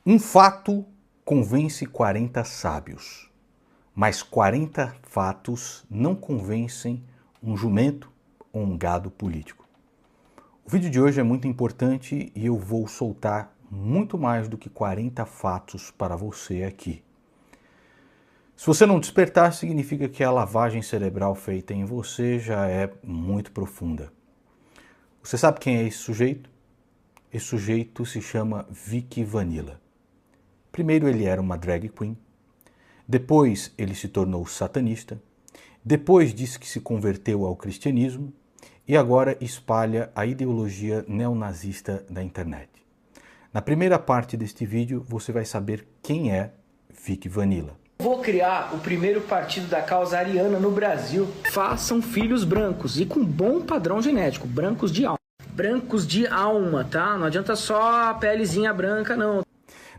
Um fato convence 40 sábios, mas 40 fatos não convencem um jumento ou um gado político. O vídeo de hoje é muito importante e eu vou soltar muito mais do que 40 fatos para você aqui. Se você não despertar, significa que a lavagem cerebral feita em você já é muito profunda. Você sabe quem é esse sujeito? Esse sujeito se chama Vicky Vanilla. Primeiro ele era uma drag queen, depois ele se tornou satanista, depois disse que se converteu ao cristianismo e agora espalha a ideologia neonazista da internet. Na primeira parte deste vídeo você vai saber quem é Vicky Vanilla. Vou criar o primeiro partido da causa ariana no Brasil. Façam filhos brancos e com bom padrão genético, brancos de alma. Brancos de alma, tá? Não adianta só a pelezinha branca, não.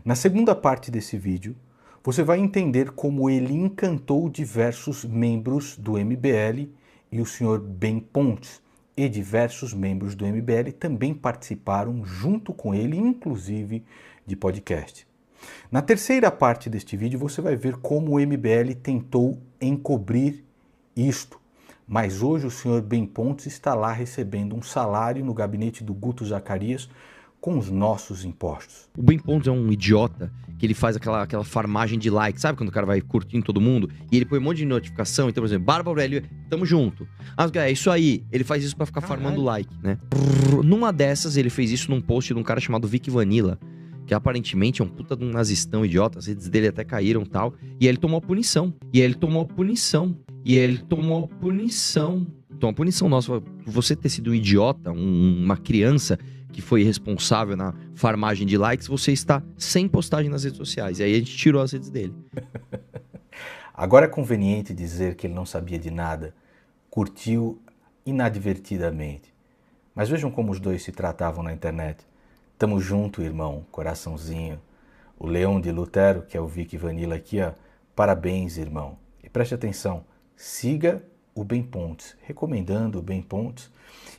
Na segunda parte desse vídeo, você vai entender como ele encantou diversos membros do MBL e o senhor Ben Pontes e diversos membros do MBL também participaram junto com ele, inclusive de podcast. Na terceira parte deste vídeo, você vai ver como o MBL tentou encobrir isto. Mas hoje o senhor Ben Pontes está lá recebendo um salário no gabinete do Guto Zacarias com os nossos impostos. O Ben Pontes é um idiota que ele faz aquela farmagem de like, sabe quando o cara vai curtindo todo mundo e ele põe um monte de notificação, então por exemplo, Bárbara Aurélio, tamo junto. É isso aí, ele faz isso pra ficar farmando like, né? Numa dessas ele fez isso num post de um cara chamado Vicky Vanilla, que aparentemente é um puta de um nazistão idiota, as redes dele até caíram e tal, e aí ele tomou a punição, Então a punição nossa, por você ter sido um idiota, uma criança que foi responsável na farmagem de likes, você está sem postagem nas redes sociais. E aí a gente tirou as redes dele. Agora é conveniente dizer que ele não sabia de nada, curtiu inadvertidamente. Mas vejam como os dois se tratavam na internet. Tamo junto, irmão, coraçãozinho. O Leão de Lutero, que é o Vicky Vanilla aqui, ó. Parabéns, irmão. E preste atenção, siga o Ben Pontes, recomendando o Ben Pontes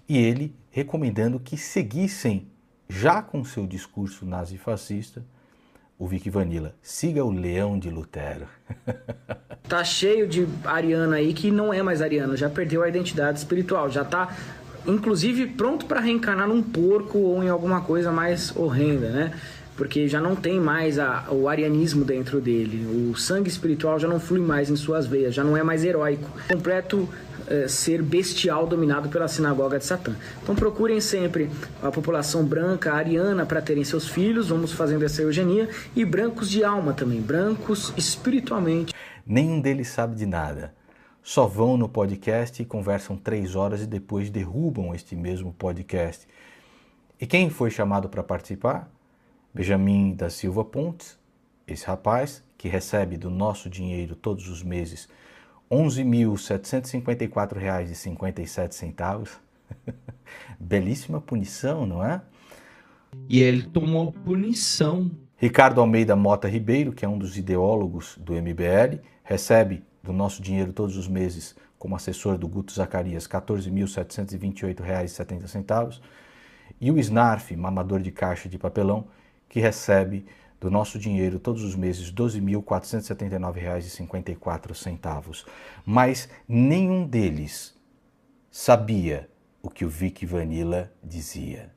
e ele recomendando que seguissem, já com seu discurso nazifascista, o Vicky Vanilla. Siga o Leão de Lutero. Tá cheio de ariana aí que não é mais ariano, já perdeu a identidade espiritual, já tá inclusive pronto para reencarnar num porco ou em alguma coisa mais horrenda, né? Porque já não tem mais o arianismo dentro dele, o sangue espiritual já não flui mais em suas veias, já não é mais heróico, completo ser bestial dominado pela sinagoga de Satã. Então procurem sempre a população branca, ariana, para terem seus filhos, vamos fazendo essa eugenia, e brancos de alma também, brancos espiritualmente. Nenhum deles sabe de nada. Só vão no podcast e conversam 3 horas e depois derrubam este mesmo podcast. E quem foi chamado para participar? Benjamin da Silva Pontes, esse rapaz que recebe do nosso dinheiro todos os meses R$ 11.754,57. Belíssima punição, não é? E ele tomou punição. Ricardo Almeida Mota Ribeiro, que é um dos ideólogos do MBL, recebe do nosso dinheiro todos os meses como assessor do Guto Zacarias R$ 14.728,70. E o Snarf, mamador de caixa de papelão, que recebe do nosso dinheiro todos os meses R$ 12.479,54. Mas nenhum deles sabia o que o Vicky Vanilla dizia.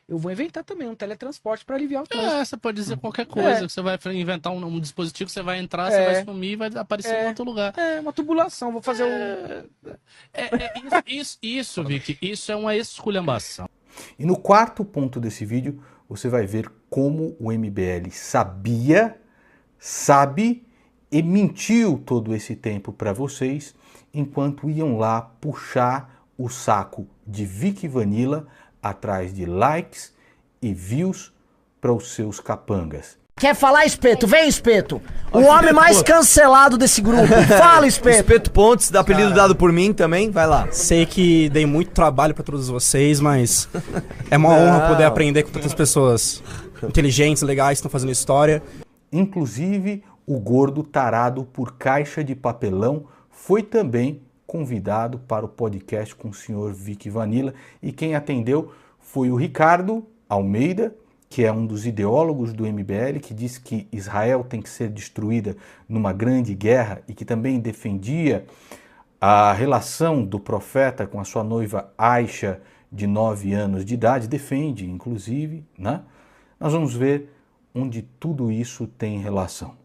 Eu vou inventar também um teletransporte para aliviar o trânsito. Você pode dizer qualquer coisa, que você vai inventar um dispositivo que você vai entrar, você vai sumir e vai aparecer em outro lugar. É uma tubulação, vou fazer Isso, Vicky, isso é uma esculhambação. E no quarto ponto desse vídeo, você vai ver como o MBL sabe e mentiu todo esse tempo para vocês, enquanto iam lá puxar o saco de Vicky Vanilla atrás de likes e views para os seus capangas. Quer falar, Espeto? Vem, Espeto! O homem mais cancelado desse grupo. Fala, Espeto! Espeto Pontes, dá apelido dado por mim também, vai lá. Sei que dei muito trabalho pra todos vocês, mas é uma honra poder aprender com tantas pessoas inteligentes, legais, que estão fazendo história. Inclusive, o gordo tarado por caixa de papelão foi também convidado para o podcast com o senhor Vicky Vanilla e quem atendeu foi o Ricardo Almeida, que é um dos ideólogos do MBL, que diz que Israel tem que ser destruída numa grande guerra e que também defendia a relação do profeta com a sua noiva Aisha, de 9 anos de idade, defende, inclusive, né? Nós vamos ver onde tudo isso tem relação.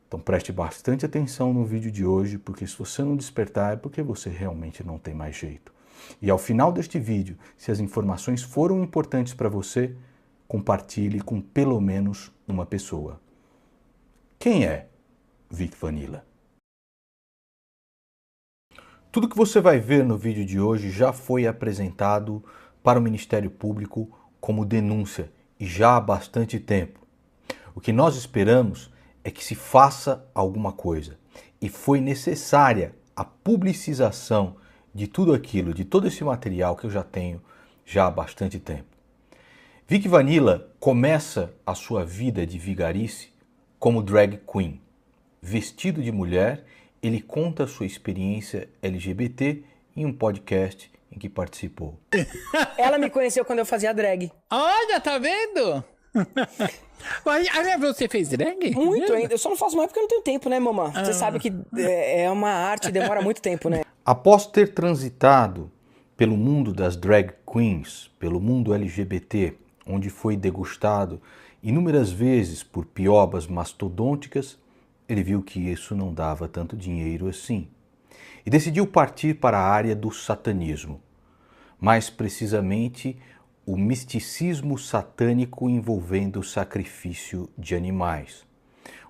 Então preste bastante atenção no vídeo de hoje, porque se você não despertar é porque você realmente não tem mais jeito. E ao final deste vídeo, se as informações foram importantes para você, compartilhe com pelo menos uma pessoa. Quem é Vic Vanilla? Tudo que você vai ver no vídeo de hoje já foi apresentado para o Ministério Público como denúncia e já há bastante tempo. O que nós esperamos é que se faça alguma coisa. E foi necessária a publicização de tudo aquilo, de todo esse material que eu já tenho já há bastante tempo. Vic Vanilla começa a sua vida de vigarice como drag queen. Vestido de mulher, ele conta a sua experiência LGBT em um podcast em que participou. Ela me conheceu quando eu fazia drag. Olha, tá vendo? Você fez drag? Muito ainda. Eu só não faço mais porque eu não tenho tempo, né, mamãe? Você sabe que é uma arte, demora muito tempo, né? Após ter transitado pelo mundo das drag queens, pelo mundo LGBT, onde foi degustado inúmeras vezes por piobas mastodônticas, ele viu que isso não dava tanto dinheiro assim. E decidiu partir para a área do satanismo. Mais precisamente, o misticismo satânico envolvendo o sacrifício de animais,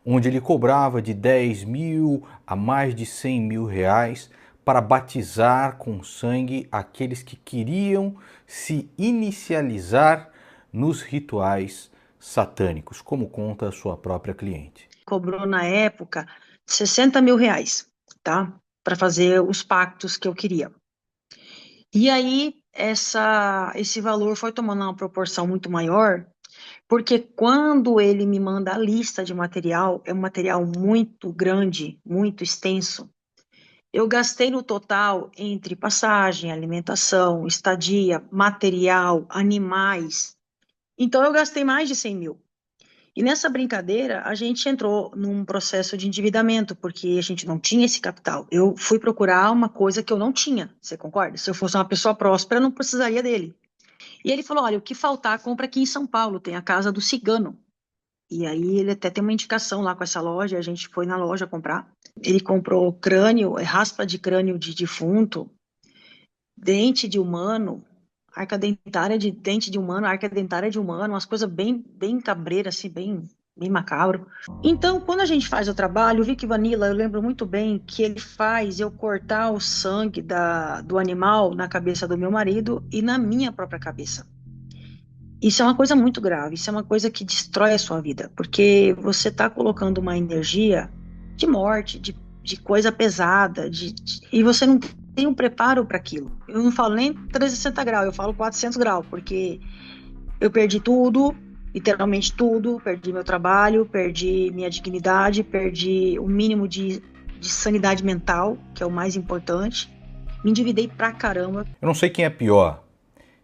onde ele cobrava de 10 mil a mais de 100 mil reais para batizar com sangue aqueles que queriam se inicializar nos rituais satânicos, como conta a sua própria cliente. Cobrou na época 60 mil reais, tá? Para fazer os pactos que eu queria. E aí, esse valor foi tomando uma proporção muito maior, porque quando ele me manda a lista de material, é um material muito grande, muito extenso. Eu gastei no total entre passagem, alimentação, estadia, material, animais. Então, eu gastei mais de 100 mil. E nessa brincadeira, a gente entrou num processo de endividamento, porque a gente não tinha esse capital. Eu fui procurar uma coisa que eu não tinha, você concorda? Se eu fosse uma pessoa próspera, eu não precisaria dele. E ele falou, olha, o que faltar, compra aqui em São Paulo, tem a Casa do Cigano. E aí ele até tem uma indicação lá com essa loja, a gente foi na loja comprar. Ele comprou crânio, raspa de crânio de defunto, dente de humano, arca dentária de dente de humano, arca dentária de humano, umas coisas bem cabreiras, assim, bem macabro. Então, quando a gente faz o trabalho, o Vic Vanilla, eu lembro muito bem que ele faz eu cortar o sangue do animal na cabeça do meu marido e na minha própria cabeça. Isso é uma coisa muito grave, isso é uma coisa que destrói a sua vida, porque você está colocando uma energia de morte, de coisa pesada, e você não tem um preparo para aquilo. Eu não falo nem 360 graus, eu falo 400 graus, porque eu perdi tudo, literalmente tudo, perdi meu trabalho, perdi minha dignidade, perdi o mínimo de sanidade mental, que é o mais importante, me endividei pra caramba. Eu não sei quem é pior,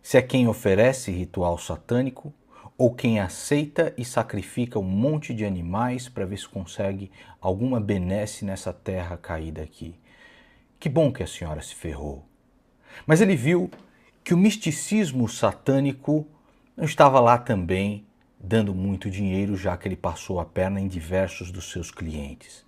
se é quem oferece ritual satânico ou quem aceita e sacrifica um monte de animais para ver se consegue alguma benesse nessa terra caída aqui. Que bom que a senhora se ferrou. Mas ele viu que o misticismo satânico não estava lá também dando muito dinheiro, já que ele passou a perna em diversos dos seus clientes.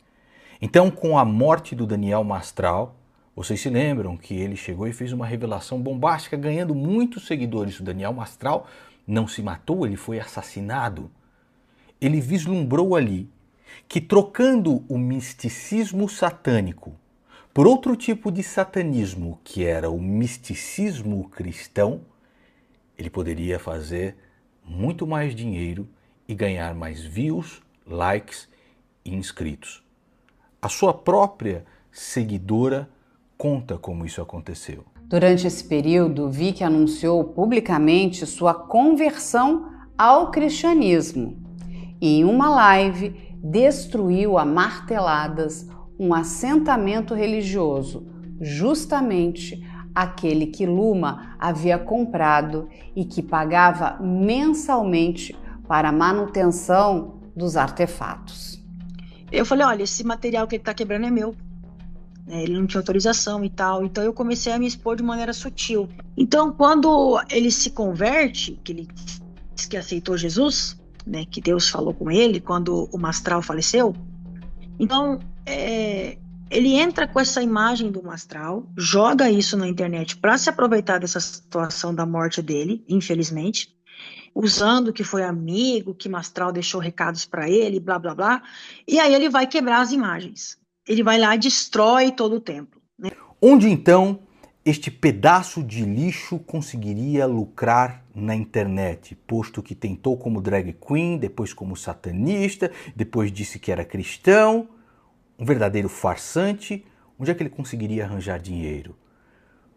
Então, com a morte do Daniel Mastral, vocês se lembram que ele chegou e fez uma revelação bombástica, ganhando muitos seguidores. O Daniel Mastral não se matou, ele foi assassinado. Ele vislumbrou ali que, trocando o misticismo satânico por outro tipo de satanismo, que era o misticismo cristão, ele poderia fazer muito mais dinheiro e ganhar mais views, likes e inscritos. A sua própria seguidora conta como isso aconteceu. Durante esse período, Vic anunciou publicamente sua conversão ao cristianismo e, em uma live, destruiu a marteladas um assentamento religioso, justamente aquele que Luma havia comprado e que pagava mensalmente para a manutenção dos artefatos. Eu falei, olha, esse material que ele está quebrando é meu. Ele não tinha autorização e tal, então eu comecei a me expor de maneira sutil. Então, quando ele se converte, que ele diz que aceitou Jesus, né, que Deus falou com ele quando o Mastral faleceu, então ele entra com essa imagem do Mastral, joga isso na internet para se aproveitar dessa situação da morte dele, infelizmente, usando que foi amigo, que Mastral deixou recados para ele, blá blá blá, e aí ele vai quebrar as imagens. Ele vai lá e destrói todo o templo, né? Onde então este pedaço de lixo conseguiria lucrar na internet, posto que tentou como drag queen, depois como satanista, depois disse que era cristão, um verdadeiro farsante? Onde é que ele conseguiria arranjar dinheiro?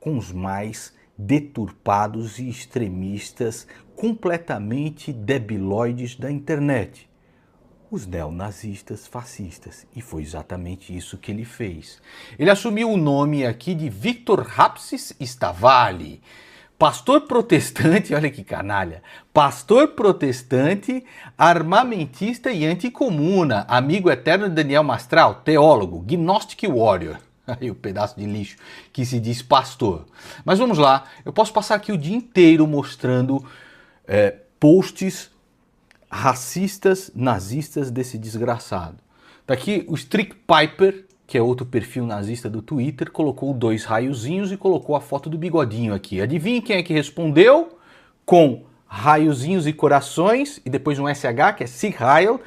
Com os mais deturpados e extremistas completamente debilóides da internet. Os neonazistas fascistas. E foi exatamente isso que ele fez. Ele assumiu o nome aqui de Victor Rapsis Stavali, pastor protestante, olha que canalha, pastor protestante, armamentista e anticomuna, amigo eterno de Daniel Mastral, teólogo, Gnostic Warrior. Aí o pedaço de lixo que se diz pastor. Mas vamos lá, eu posso passar aqui o dia inteiro mostrando posts racistas, nazistas desse desgraçado. Daqui o Strick Piper, que é outro perfil nazista do Twitter, colocou 2 raiozinhos e colocou a foto do bigodinho aqui. Adivinhe quem é que respondeu? Com raiozinhos e corações, e depois um SH, que é Sieg Heil,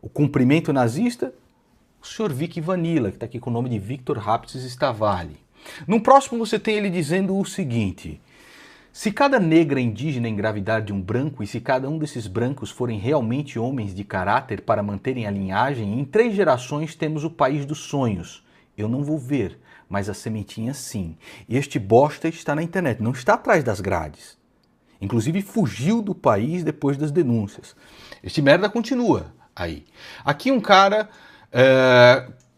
o cumprimento nazista, o Sr. Vic Vanilla, que está aqui com o nome de Victor Rapsis Stavali. No próximo você tem ele dizendo o seguinte: se cada negra indígena engravidar de um branco e se cada um desses brancos forem realmente homens de caráter para manterem a linhagem, em 3 gerações temos o país dos sonhos. Eu não vou ver, mas a sementinha sim. E este bosta está na internet, não está atrás das grades. Inclusive fugiu do país depois das denúncias. Este merda continua aí. Aqui um cara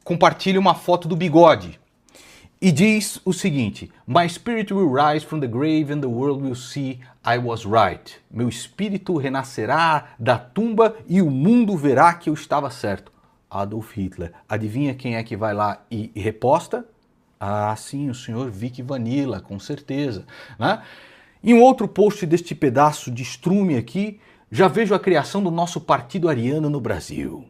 compartilha uma foto do bigode e diz o seguinte: My spirit will rise from the grave and the world will see I was right. Meu espírito renascerá da tumba e o mundo verá que eu estava certo. Adolf Hitler. Adivinha quem é que vai lá e reposta? Ah, sim, o senhor Vic Vanilla, com certeza, né? Em um outro post deste pedaço de estrume aqui, já vejo a criação do nosso partido ariano no Brasil.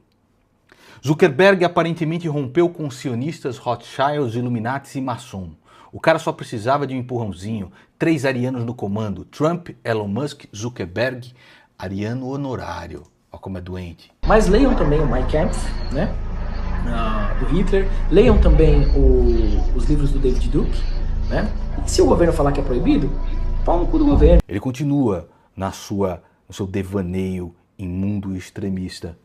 Zuckerberg aparentemente rompeu com os sionistas, Rothschilds, Illuminatis e maçom. O cara só precisava de um empurrãozinho. 3 arianos no comando. Trump, Elon Musk, Zuckerberg, ariano honorário. Olha como é doente. Mas leiam também o Mein Kampf, né? Do Hitler. Leiam também os livros do David Duke, né? E se o governo falar que é proibido, pau no cu do governo. Ele continua no seu devaneio imundo e extremista.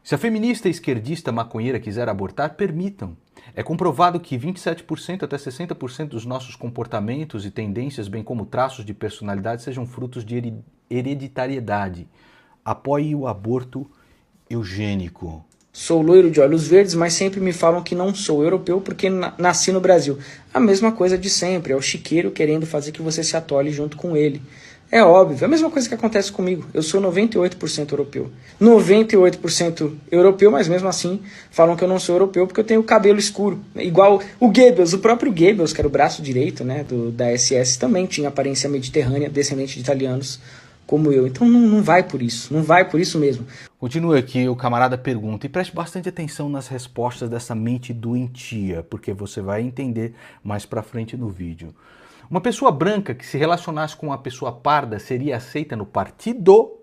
Se a feminista esquerdista maconheira quiser abortar, permitam. É comprovado que 27% até 60% dos nossos comportamentos e tendências, bem como traços de personalidade, sejam frutos de hereditariedade. Apoie o aborto eugênico. Sou loiro de olhos verdes, mas sempre me falam que não sou europeu porque nasci no Brasil. A mesma coisa de sempre, é o chiqueiro querendo fazer que você se atole junto com ele. É óbvio, é a mesma coisa que acontece comigo. Eu sou 98% europeu. 98% europeu, mas mesmo assim falam que eu não sou europeu porque eu tenho cabelo escuro. Igual o Goebbels, o próprio Goebbels, que era o braço direito, né, da SS, também tinha aparência mediterrânea, descendente de italianos, como eu. Então não vai por isso, não vai por isso mesmo. Continua aqui, o camarada pergunta, e preste bastante atenção nas respostas dessa mente doentia, porque você vai entender mais pra frente no vídeo. Uma pessoa branca que se relacionasse com uma pessoa parda seria aceita no partido?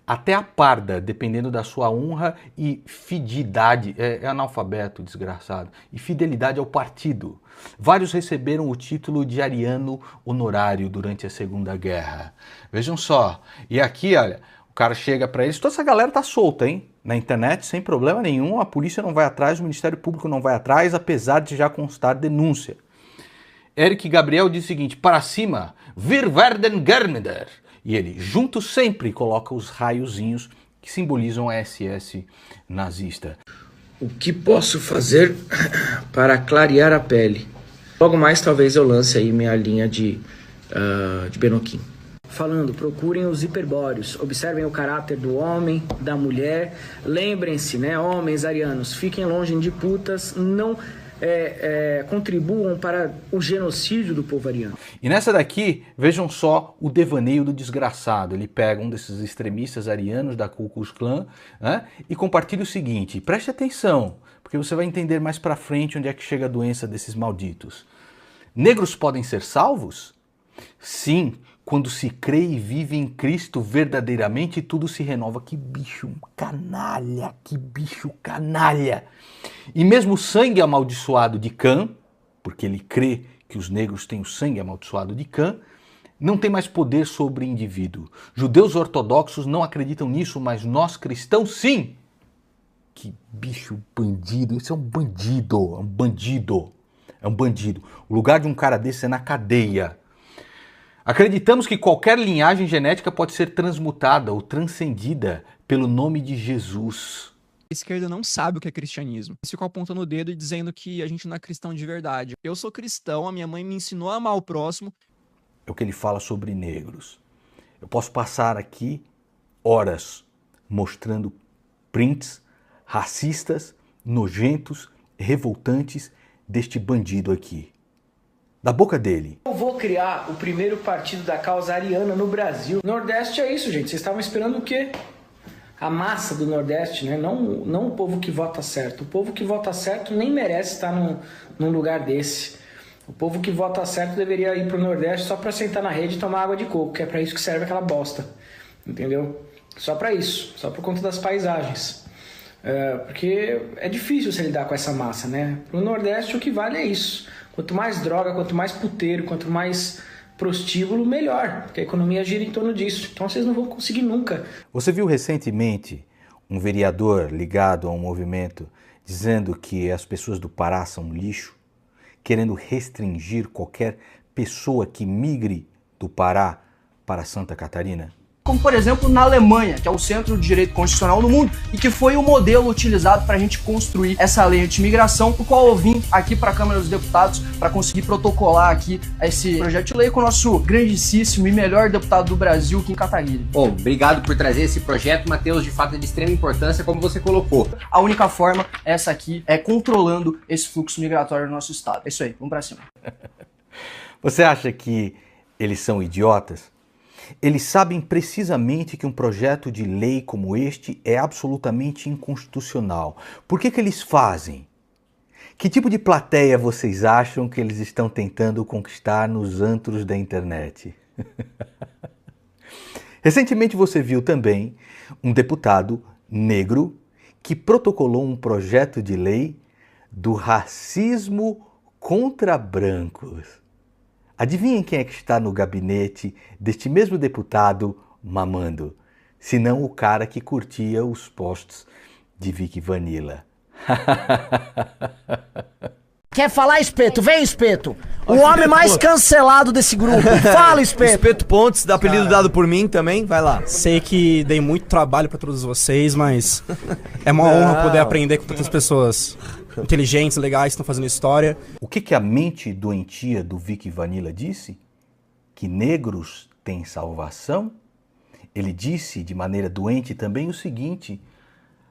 Até a parda, dependendo da sua honra e fidelidade, é analfabeto, desgraçado, e fidelidade ao partido. Vários receberam o título de ariano honorário durante a Segunda Guerra. Vejam só, e aqui, olha, o cara chega para eles, toda essa galera tá solta, hein? Na internet, sem problema nenhum, a polícia não vai atrás, o Ministério Público não vai atrás, apesar de já constar denúncia. Eric Gabriel diz o seguinte: para cima, wir werden Germeder. E ele, junto sempre, coloca os raiozinhos que simbolizam a SS nazista. O que posso fazer para clarear a pele? Logo mais talvez eu lance aí minha linha de Benoquim. falando, procurem os hiperbóreos, observem o caráter do homem, da mulher, lembrem-se, né, homens arianos, fiquem longe de putas, não contribuam para o genocídio do povo ariano. E nessa daqui, vejam só o devaneio do desgraçado. Ele pega um desses extremistas arianos da Ku Klux Klan, né, e compartilha o seguinte, preste atenção, porque você vai entender mais pra frente onde é que chega a doença desses malditos. Negros podem ser salvos? Sim, quando se crê e vive em Cristo verdadeiramente, tudo se renova. Que bicho canalha, que bicho canalha. E mesmo o sangue amaldiçoado de Cã, porque ele crê que os negros têm o sangue amaldiçoado de Cã, não tem mais poder sobre o indivíduo. Judeus ortodoxos não acreditam nisso, mas nós cristãos sim. Que bicho bandido, isso é um bandido, é um bandido, é um bandido. O lugar de um cara desse é na cadeia. Acreditamos que qualquer linhagem genética pode ser transmutada ou transcendida pelo nome de Jesus. A esquerda não sabe o que é cristianismo. Eles ficam apontando o dedo e dizendo que a gente não é cristão de verdade. Eu sou cristão, a minha mãe me ensinou a amar o próximo. É o que ele fala sobre negros. Eu posso passar aqui horas mostrando prints racistas, nojentos, revoltantes deste bandido aqui. Da boca dele. Eu vou criar o primeiro partido da causa ariana no Brasil. Nordeste é isso, gente. Vocês estavam esperando o quê? A massa do Nordeste, né? Não o povo que vota certo. O povo que vota certo nem merece estar num lugar desse. O povo que vota certo deveria ir pro Nordeste só para sentar na rede e tomar água de coco, que é para isso que serve aquela bosta. Entendeu? Só para isso. Só por conta das paisagens. Porque é difícil se lidar com essa massa, né? Pro Nordeste o que vale é isso. Quanto mais droga, quanto mais puteiro, quanto mais prostíbulo, melhor. Porque a economia gira em torno disso. Então vocês não vão conseguir nunca. Você viu recentemente um vereador ligado a um movimento dizendo que as pessoas do Pará são lixo, querendo restringir qualquer pessoa que migre do Pará para Santa Catarina? Como, por exemplo, na Alemanha, que é o centro de direito constitucional no mundo e que foi o modelo utilizado para a gente construir essa lei de imigração, o qual eu vim aqui para a Câmara dos Deputados para conseguir protocolar aqui esse projeto de lei com o nosso grandíssimo e melhor deputado do Brasil, Kim Kataguiri. Bom, obrigado por trazer esse projeto, Matheus, de fato é de extrema importância, como você colocou. A única forma, essa aqui, é controlando esse fluxo migratório no nosso estado. É isso aí, vamos para cima. Você acha que eles são idiotas? Eles sabem precisamente que um projeto de lei como este é absolutamente inconstitucional. Por que eles fazem? Que tipo de plateia vocês acham que eles estão tentando conquistar nos antros da internet? Recentemente você viu também um deputado negro que protocolou um projeto de lei do racismo contra brancos. Adivinhem quem é que está no gabinete deste mesmo deputado mamando? Senão o cara que curtia os posts de Vicky Vanilla. Quer falar, Espeto? Vem, Espeto! O homem mais cancelado desse grupo. Fala, Espeto! Espeto Pontes, dá apelido dado por mim também, vai lá. Sei que dei muito trabalho pra todos vocês, mas é uma honra poder aprender com tantas pessoas inteligentes, legais, que estão fazendo história. O que a mente doentia do Vicky Vanilla disse? Que negros têm salvação? Ele disse de maneira doente também o seguinte: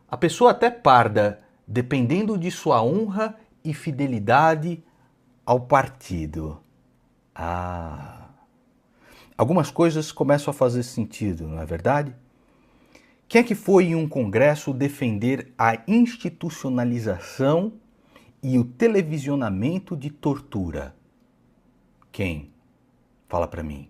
a pessoa até parda, dependendo de sua honra e fidelidade ao partido. Algumas coisas começam a fazer sentido, não é verdade? Quem é que foi em um congresso defender a institucionalização e o televisionamento de tortura? Quem? Fala pra mim.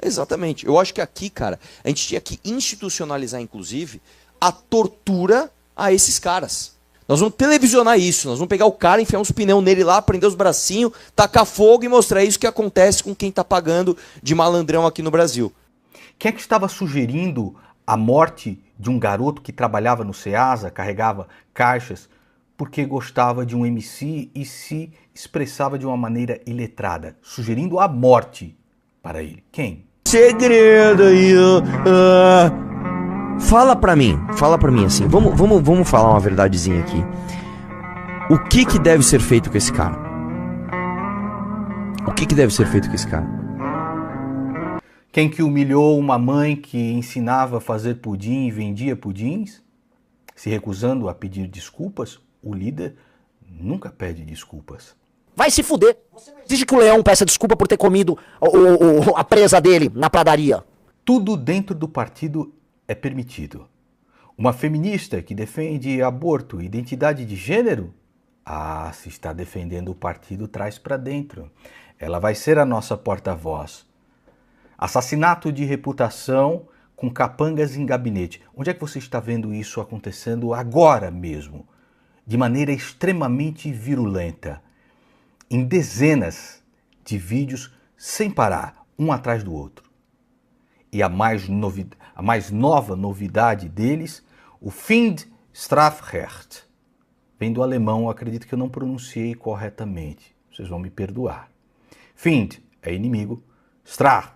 Exatamente. Eu acho que aqui, cara, a gente tinha que institucionalizar, inclusive, a tortura a esses caras. Nós vamos televisionar isso, nós vamos pegar o cara, enfiar uns pneus nele lá, prender os bracinhos, tacar fogo e mostrar isso que acontece com quem tá pagando de malandrão aqui no Brasil. Quem é que estava sugerindo a morte de um garoto que trabalhava no Ceasa, carregava caixas, porque gostava de um MC e se expressava de uma maneira iletrada, sugerindo a morte para ele? Quem? Segredo aí, Fala pra mim assim, vamos falar uma verdadezinha aqui. O que deve ser feito com esse cara? O que deve ser feito com esse cara? Quem que humilhou uma mãe que ensinava a fazer pudim e vendia pudins? Se recusando a pedir desculpas, o líder nunca pede desculpas. Vai se fuder. Você não exige que o leão peça desculpa por ter comido a presa dele na pradaria. Tudo dentro do partido é permitido. Uma feminista que defende aborto e identidade de gênero? Ah, se está defendendo o partido, traz para dentro. Ela vai ser a nossa porta-voz. Assassinato de reputação com capangas em gabinete. Onde é que você está vendo isso acontecendo agora mesmo? De maneira extremamente virulenta. Em dezenas de vídeos sem parar, um atrás do outro. E a mais nova novidade deles, o Findstrafrecht. Vem do alemão, acredito que eu não pronunciei corretamente. Vocês vão me perdoar. Find é inimigo, Straf,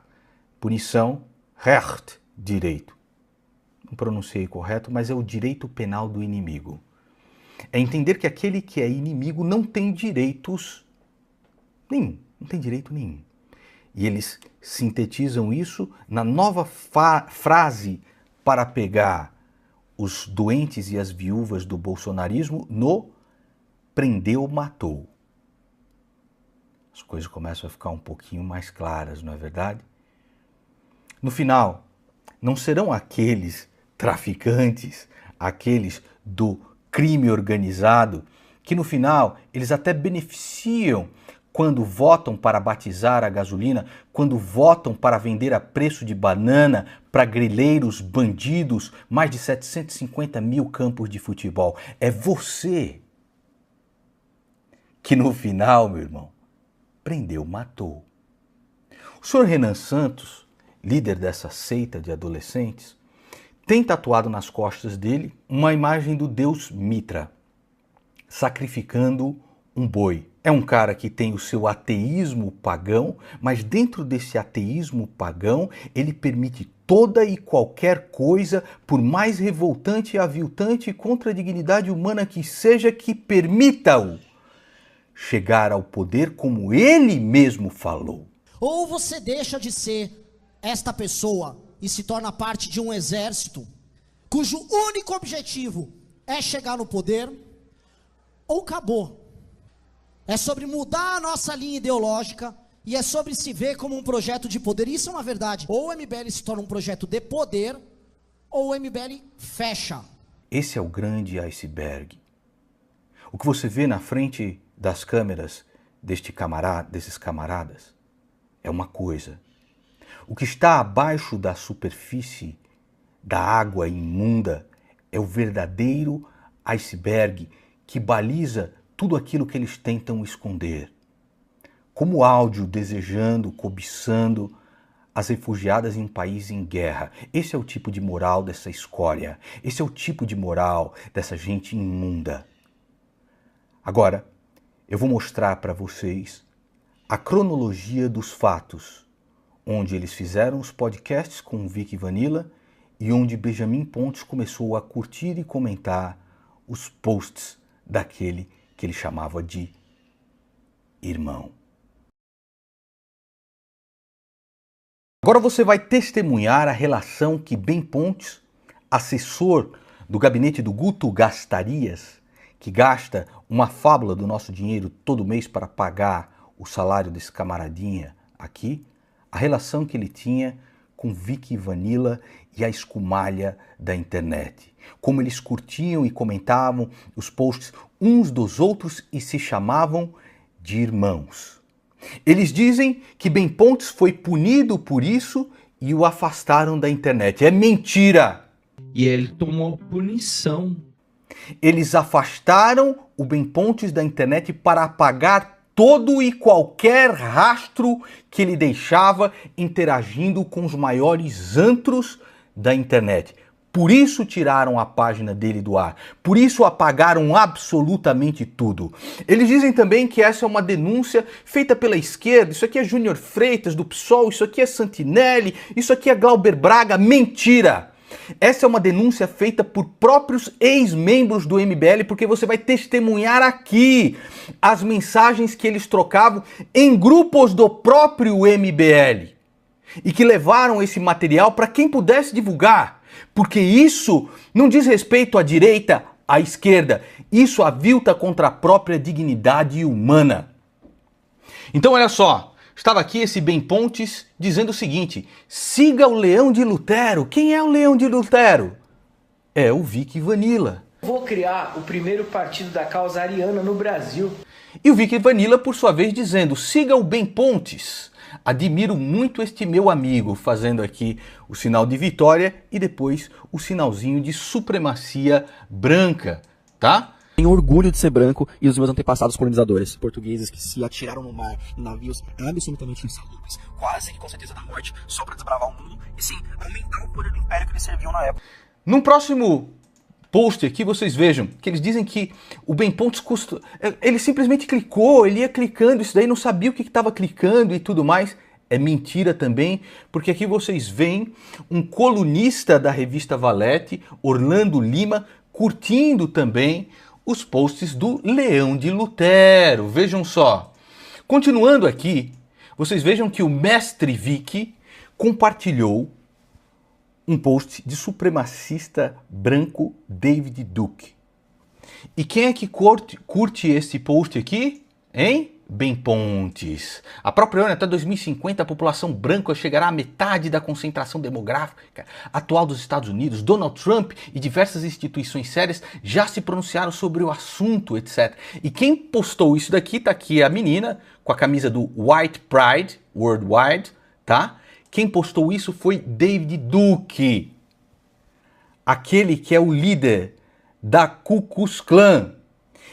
punição, Recht, direito. Não pronunciei correto, mas é o direito penal do inimigo. É entender que aquele que é inimigo não tem direitos nenhum, não tem direito nenhum. E eles sintetizam isso na nova frase para pegar os doentes e as viúvas do bolsonarismo no prendeu, matou. As coisas começam a ficar um pouquinho mais claras, não é verdade? No final, não serão aqueles traficantes, aqueles do crime organizado, que no final eles até beneficiam quando votam para batizar a gasolina, quando votam para vender a preço de banana para grileiros, bandidos, mais de 750 mil campos de futebol. É você que no final, meu irmão, prendeu, matou. O senhor Renan Santos, líder dessa seita de adolescentes, tem tatuado nas costas dele uma imagem do deus Mitra, sacrificando um boi. É um cara que tem o seu ateísmo pagão, mas dentro desse ateísmo pagão, ele permite toda e qualquer coisa, por mais revoltante e aviltante contra a dignidade humana que seja, que permita-o chegar ao poder como ele mesmo falou. Ou você deixa de ser esta pessoa e se torna parte de um exército cujo único objetivo é chegar no poder, ou acabou. É sobre mudar a nossa linha ideológica e é sobre se ver como um projeto de poder. Isso é uma verdade. Ou o MBL se torna um projeto de poder, ou o MBL fecha. Esse é o grande iceberg. O que você vê na frente das câmeras desses camaradas é uma coisa. O que está abaixo da superfície da água imunda é o verdadeiro iceberg que baliza tudo aquilo que eles tentam esconder. Como o áudio desejando, cobiçando as refugiadas em um país em guerra. Esse é o tipo de moral dessa escória. Esse é o tipo de moral dessa gente imunda. Agora, eu vou mostrar para vocês a cronologia dos fatos, onde eles fizeram os podcasts com o Vic Vanilla e onde Benjamin Pontes começou a curtir e comentar os posts daquele que ele chamava de irmão. Agora você vai testemunhar a relação que Ben Pontes, assessor do gabinete do Guto Gastarias, que gasta uma fábula do nosso dinheiro todo mês para pagar o salário desse camaradinha aqui, a relação que ele tinha com Vic Vanilla e a escumalha da internet. Como eles curtiam e comentavam os posts uns dos outros e se chamavam de irmãos. Eles dizem que Ben Pontes foi punido por isso e o afastaram da internet. É mentira! E ele tomou punição. Eles afastaram o Ben Pontes da internet para apagar todo e qualquer rastro que ele deixava interagindo com os maiores antros da internet. Por isso tiraram a página dele do ar. Por isso apagaram absolutamente tudo. Eles dizem também que essa é uma denúncia feita pela esquerda. Isso aqui é Júnior Freitas do PSOL, isso aqui é Santinelli, isso aqui é Glauber Braga. Mentira! Essa é uma denúncia feita por próprios ex-membros do MBL, porque você vai testemunhar aqui as mensagens que eles trocavam em grupos do próprio MBL. e que levaram esse material para quem pudesse divulgar, porque isso não diz respeito à direita, à esquerda, isso avilta contra a própria dignidade humana. Então olha só, estava aqui esse Ben Pontes dizendo o seguinte: siga o Leão de Lutero. Quem é o Leão de Lutero? É o Vic Vanilla. Vou criar o primeiro partido da causa ariana no Brasil. E o Vic Vanilla, por sua vez, dizendo: siga o Ben Pontes. Admiro muito este meu amigo, fazendo aqui o sinal de vitória e depois o sinalzinho de supremacia branca, tá? Tenho orgulho de ser branco e os meus antepassados colonizadores portugueses que se atiraram no mar em navios absolutamente insalubres, quase que com certeza da morte, só para desbravar o mundo e sim aumentar o poder do império que eles serviam na época. Num próximo post aqui vocês vejam que eles dizem que o Ben Pontes ele simplesmente clicou, ele ia clicando, isso daí não sabia o que estava clicando e tudo mais. É mentira também, porque aqui vocês veem um colunista da revista Valete, Orlando Lima, curtindo também os posts do Leão de Lutero. Vejam só. Continuando aqui, vocês vejam que o Mestre Vic compartilhou um post de supremacista branco David Duke. E quem é que curte esse post aqui? Hein? Ben Pontes. A própria ONU, até 2050, a população branca chegará à metade da concentração demográfica atual dos Estados Unidos. Donald Trump e diversas instituições sérias já se pronunciaram sobre o assunto, etc. E quem postou isso daqui, tá aqui a menina com a camisa do White Pride Worldwide, tá? Quem postou isso foi David Duke, aquele que é o líder da Ku Klux Klan.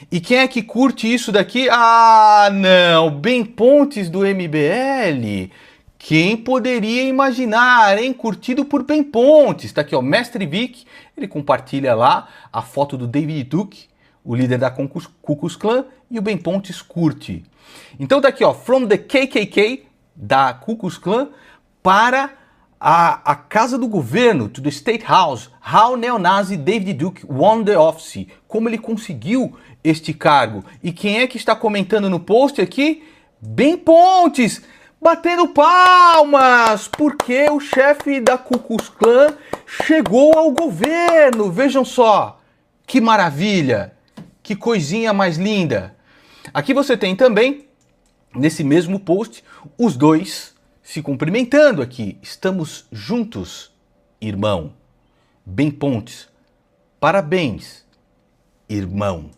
E quem é que curte isso daqui? Ah, não, Ben Pontes do MBL. Quem poderia imaginar, hein? Curtido por Ben Pontes. Tá aqui, ó, Mestre Vic, ele compartilha lá a foto do David Duke, o líder da Ku Klux Klan, e o Ben Pontes curte. Então tá aqui, ó, from the KKK, da Ku Klux Klan, para a casa do governo, to the State House, how neonazi David Duke won the office, como ele conseguiu este cargo. E quem é que está comentando no post aqui? Ben Pontes, batendo palmas, porque o chefe da Ku Klux Klan chegou ao governo. Vejam só, que maravilha, que coisinha mais linda. Aqui você tem também, nesse mesmo post, os dois se cumprimentando aqui. Estamos juntos, irmão. Ben Pontes, parabéns, irmão.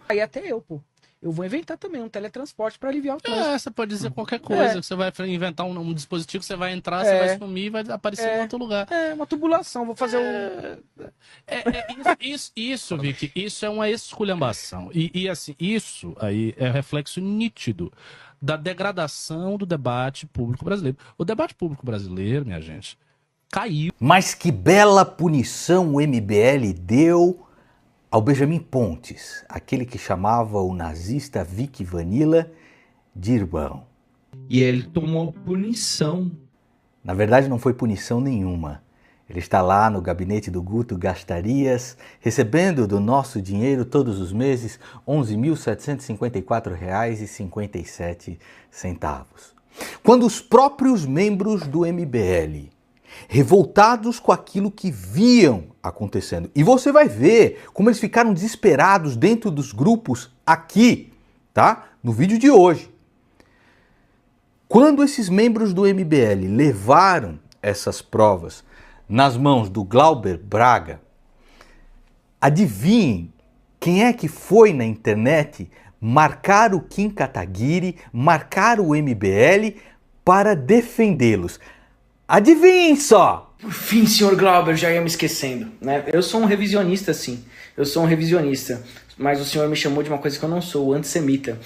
Aí até eu, pô. Eu vou inventar também um teletransporte para aliviar o trânsito. Você pode dizer qualquer coisa. Você vai inventar um dispositivo, você vai entrar, você vai sumir e vai aparecer em outro lugar. É, uma tubulação. Vou fazer Isso, Vic, isso é uma esculhambação. E assim, isso aí é reflexo nítido da degradação do debate público brasileiro. O debate público brasileiro, minha gente, caiu. Mas que bela punição o MBL deu ao Benjamin Pontes, aquele que chamava o nazista Vic Vanilla de irmão. E ele tomou punição. Na verdade não foi punição nenhuma. Ele está lá no gabinete do Guto Gastarias, recebendo do nosso dinheiro todos os meses R$ 11.754,57. Quando os próprios membros do MBL, revoltados com aquilo que viam acontecendo, e você vai ver como eles ficaram desesperados dentro dos grupos aqui, tá? No vídeo de hoje. Quando esses membros do MBL levaram essas provas nas mãos do Glauber Braga, adivinhem quem é que foi na internet marcar o Kim Kataguiri, marcar o MBL para defendê-los. Adivinhem só! Por fim, senhor Glauber, já ia me esquecendo, né? Eu sou um revisionista, sim. Eu sou um revisionista. Mas o senhor me chamou de uma coisa que eu não sou, o antissemita.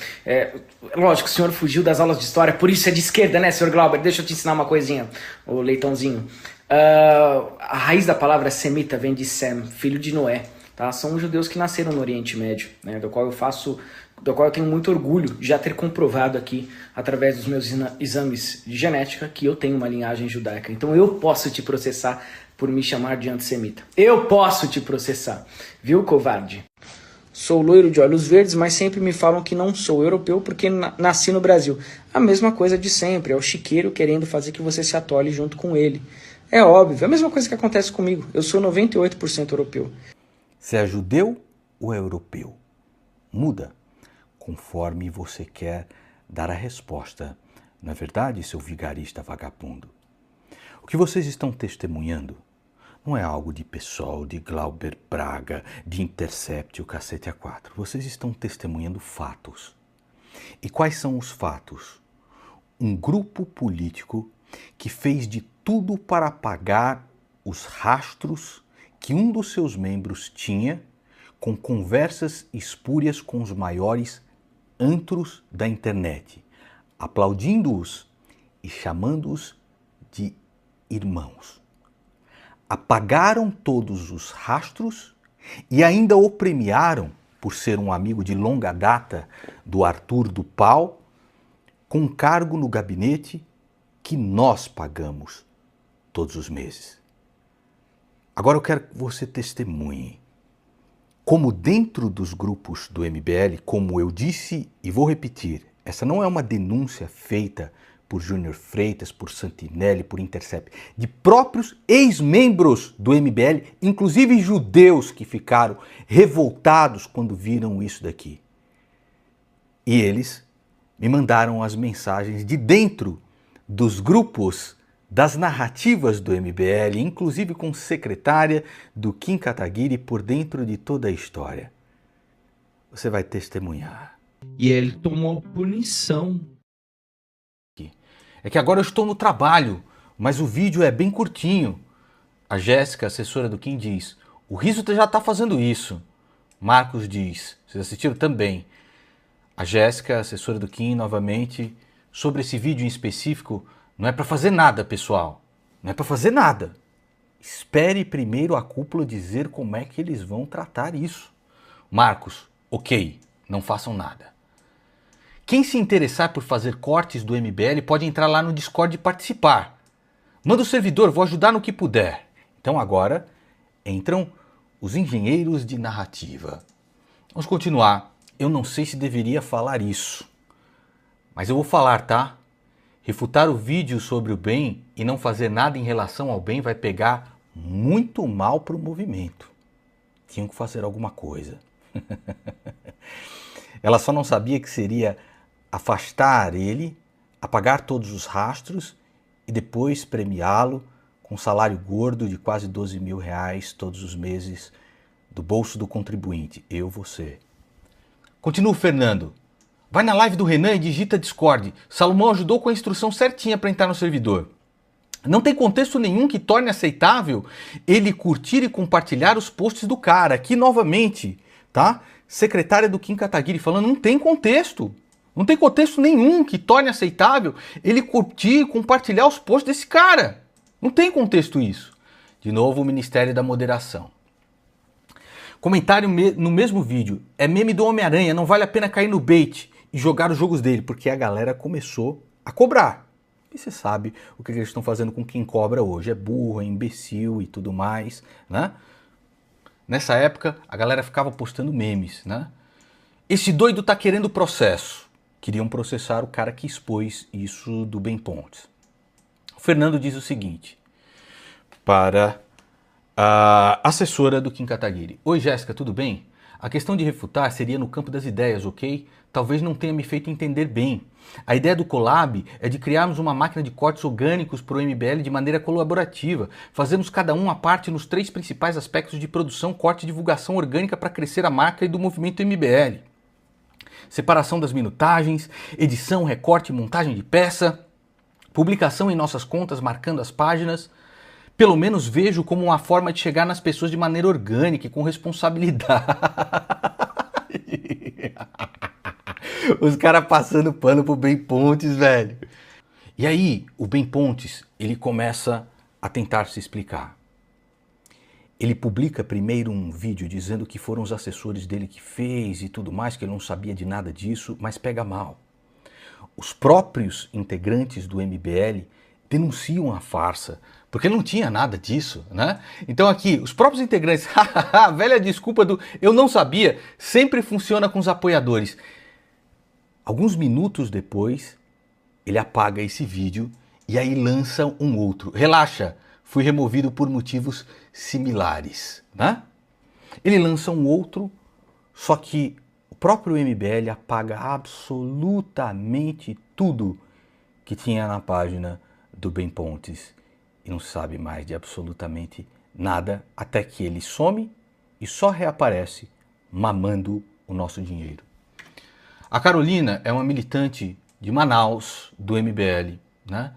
Lógico, o senhor fugiu das aulas de história, por isso é de esquerda, né, senhor Glauber? Deixa eu te ensinar uma coisinha, ô leitãozinho. A raiz da palavra semita vem de Sem, filho de Noé. Tá? São os judeus que nasceram no Oriente Médio, né? do qual eu tenho muito orgulho de já ter comprovado aqui, através dos meus exames de genética, que eu tenho uma linhagem judaica. Então eu posso te processar por me chamar de antissemita. Eu posso te processar, viu, covarde? Sou loiro de olhos verdes, mas sempre me falam que não sou europeu porque nasci no Brasil. A mesma coisa de sempre, é o chiqueiro querendo fazer que você se atole junto com ele. É óbvio, é a mesma coisa que acontece comigo. Eu sou 98% europeu. Você é judeu ou é europeu? Muda conforme você quer dar a resposta. Não é verdade, seu vigarista vagabundo? O que vocês estão testemunhando não é algo de PSOL, de Glauber Braga, de Intercept, o cacete A4. Vocês estão testemunhando fatos. E quais são os fatos? Um grupo político que fez de tudo para apagar os rastros que um dos seus membros tinha com conversas espúrias com os maiores antros da internet, aplaudindo-os e chamando-os de irmãos. Apagaram todos os rastros e ainda o premiaram por ser um amigo de longa data do Arthur do Pau, com um cargo no gabinete que nós pagamos todos os meses. Agora eu quero que você testemunhe como dentro dos grupos do MBL, como eu disse e vou repetir, essa não é uma denúncia feita por Júnior Freitas, por Santinelli, por Intercept, de próprios ex-membros do MBL, inclusive judeus que ficaram revoltados quando viram isso daqui. E eles me mandaram as mensagens de dentro dos grupos das narrativas do MBL, inclusive com secretária do Kim Kataguiri por dentro de toda a história. Você vai testemunhar. E ele tomou punição. É que agora eu estou no trabalho, mas o vídeo é bem curtinho. A Jéssica, assessora do Kim, diz: o Riso já está fazendo isso. Marcos diz: vocês assistiram também. A Jéssica, assessora do Kim, novamente, sobre esse vídeo em específico, não é para fazer nada, pessoal. Não é para fazer nada. Espere primeiro a cúpula dizer como é que eles vão tratar isso. Marcos, ok, não façam nada. Quem se interessar por fazer cortes do MBL pode entrar lá no Discord e participar. Manda o servidor, vou ajudar no que puder. Então agora entram os engenheiros de narrativa. Vamos continuar. Eu não sei se deveria falar isso, mas eu vou falar, tá? Refutar o vídeo sobre o bem e não fazer nada em relação ao bem vai pegar muito mal para o movimento. Tinham que fazer alguma coisa. Ela só não sabia que seria afastar ele, apagar todos os rastros e depois premiá-lo com um salário gordo de quase 12 mil reais todos os meses do bolso do contribuinte. Eu, você. Continua o Fernando. Vai na live do Renan e digita Discord. Salomão ajudou com a instrução certinha para entrar no servidor. Não tem contexto nenhum que torne aceitável ele curtir e compartilhar os posts do cara. Aqui novamente, tá? Secretária do Kim Kataguiri falando, não tem contexto. Não tem contexto nenhum que torne aceitável ele curtir e compartilhar os posts desse cara. Não tem contexto isso. De novo, o Ministério da Moderação. Comentário no mesmo vídeo. É meme do Homem-Aranha, não vale a pena cair no bait e jogar os jogos dele, porque a galera começou a cobrar. E você sabe o que eles estão fazendo com quem cobra hoje. É burro, é imbecil e tudo mais, né? Nessa época, a galera ficava postando memes, né? Esse doido tá querendo processo. Queriam processar o cara que expôs isso do Ben Pontes. O Fernando diz o seguinte, para a assessora do Kim Kataguiri. Oi, Jéssica, tudo bem? A questão de refutar seria no campo das ideias, ok? Talvez não tenha me feito entender bem. A ideia do collab é de criarmos uma máquina de cortes orgânicos para o MBL de maneira colaborativa. Fazemos cada um a parte nos 3 principais aspectos de produção, corte e divulgação orgânica para crescer a marca e do movimento MBL. Separação das minutagens, edição, recorte e montagem de peça, publicação em nossas contas marcando as páginas. Pelo menos vejo como uma forma de chegar nas pessoas de maneira orgânica e com responsabilidade. Os caras passando pano pro Ben Pontes, velho. E aí, o Ben Pontes, ele começa a tentar se explicar. Ele publica primeiro um vídeo dizendo que foram os assessores dele que fez e tudo mais, que ele não sabia de nada disso, mas pega mal. Os próprios integrantes do MBL denunciam a farsa, porque não tinha nada disso, né? Então aqui, os próprios integrantes, a velha desculpa do eu não sabia, sempre funciona com os apoiadores. Alguns minutos depois, ele apaga esse vídeo e aí lança um outro. Relaxa, fui removido por motivos similares, né? Ele lança um outro, só que o próprio MBL apaga absolutamente tudo que tinha na página do Ben Pontes e não sabe mais de absolutamente nada, até que ele some e só reaparece mamando o nosso dinheiro. A Carolina é uma militante de Manaus, do MBL, né?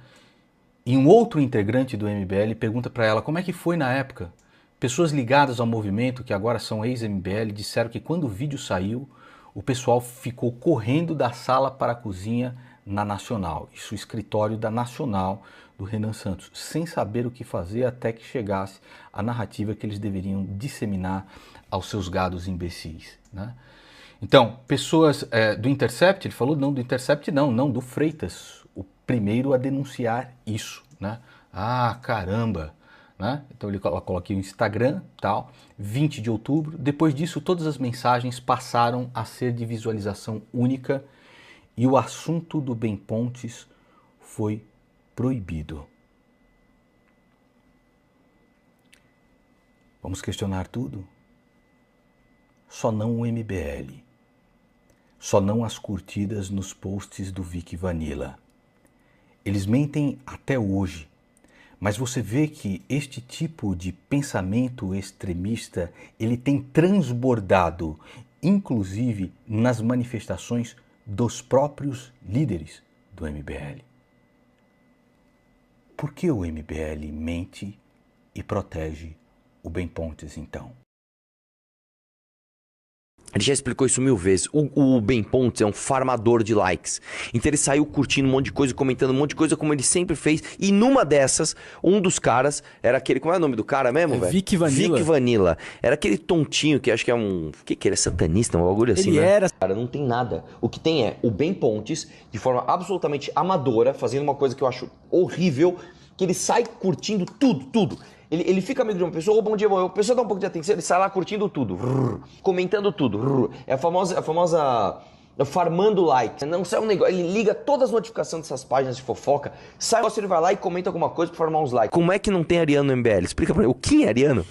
E um outro integrante do MBL pergunta para ela como é que foi na época. Pessoas ligadas ao movimento, que agora são ex-MBL, disseram que quando o vídeo saiu, o pessoal ficou correndo da sala para a cozinha na Nacional, isso o escritório da Nacional do Renan Santos, sem saber o que fazer até que chegasse a narrativa que eles deveriam disseminar aos seus gados imbecis, né? Então, pessoas do Intercept, ele falou não do Intercept não do Freitas, o primeiro a denunciar isso, né? Ah, caramba, né? Então ele coloca aqui o Instagram, tal, 20 de outubro, depois disso todas as mensagens passaram a ser de visualização única e o assunto do Ben Pontes foi proibido. Vamos questionar tudo? Só não o MBL. Só não as curtidas nos posts do Vic Vanilla. Eles mentem até hoje, mas você vê que este tipo de pensamento extremista, ele tem transbordado, inclusive nas manifestações dos próprios líderes do MBL. Por que o MBL mente e protege o Ben Pontes, então? Ele já explicou isso 1000 vezes. O Ben Pontes é um farmador de likes. Então ele saiu curtindo um monte de coisa, comentando um monte de coisa, como ele sempre fez. E numa dessas, um dos caras era aquele... Como é o nome do cara mesmo, velho? Vic Vanilla. Vic Vanilla. Era aquele tontinho que acho que é um... O que ele é? Satanista? Um bagulho assim, Ele né? era... Cara, não tem nada. O que tem é o Ben Pontes, de forma absolutamente amadora, fazendo uma coisa que eu acho horrível, que ele sai curtindo tudo. Ele fica amigo de uma pessoa, bom dia, a pessoa dá um pouco de atenção, ele sai lá curtindo tudo, comentando tudo. É a famosa farmando like. Não sai um negócio, ele liga todas as notificações dessas páginas de fofoca, sai, ele vai lá e comenta alguma coisa pra farmar uns likes. Como é que não tem ariano no MBL? Explica pra mim. O Kim é ariano?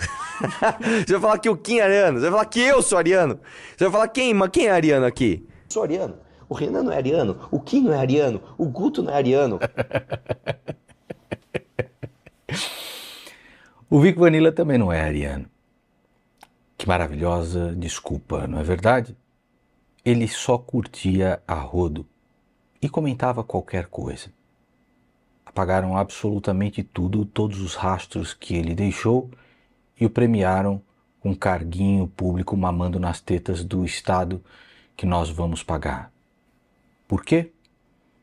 Você vai falar que o Kim é ariano, você vai falar que eu sou ariano. Você vai falar quem é ariano aqui? Eu sou ariano. O Renan não é ariano, o Kim não é ariano, o Guto não é ariano. O Vic Vanilla também não é ariano. Que maravilhosa desculpa, não é verdade? Ele só curtia a rodo e comentava qualquer coisa. Apagaram absolutamente tudo, todos os rastros que ele deixou e o premiaram com um carguinho público mamando nas tetas do Estado que nós vamos pagar. Por quê?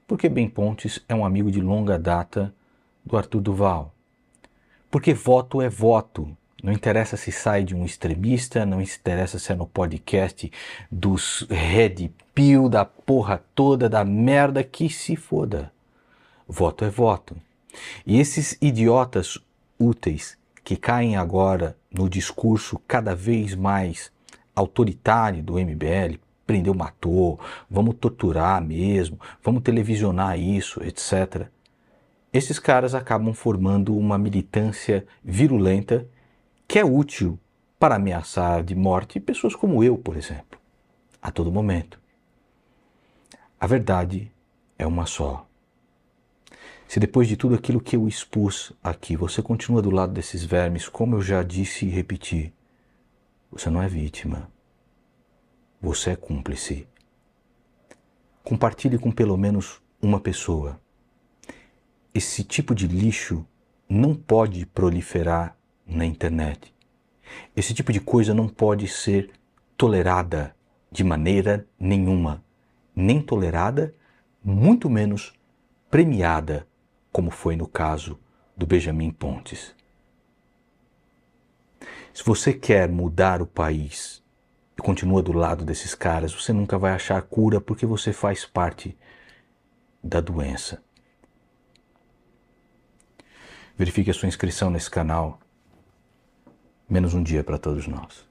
Porque Ben Pontes é um amigo de longa data do Arthur Duval. Porque voto é voto. Não interessa se sai de um extremista, não interessa se é no podcast dos Red Pill, da porra toda, da merda, que se foda. Voto é voto. E esses idiotas úteis que caem agora no discurso cada vez mais autoritário do MBL, prendeu, matou, vamos torturar mesmo, vamos televisionar isso, etc. Esses caras acabam formando uma militância virulenta que é útil para ameaçar de morte pessoas como eu, por exemplo, a todo momento. A verdade é uma só. Se depois de tudo aquilo que eu expus aqui, você continua do lado desses vermes, como eu já disse e repeti, você não é vítima. Você é cúmplice. Compartilhe com pelo menos uma pessoa. Esse tipo de lixo não pode proliferar na internet. Esse tipo de coisa não pode ser tolerada de maneira nenhuma. Nem tolerada, muito menos premiada, como foi no caso do Benjamin Pontes. Se você quer mudar o país e continua do lado desses caras, você nunca vai achar cura porque você faz parte da doença. verifique a sua inscrição nesse canal. Menos um dia para todos nós.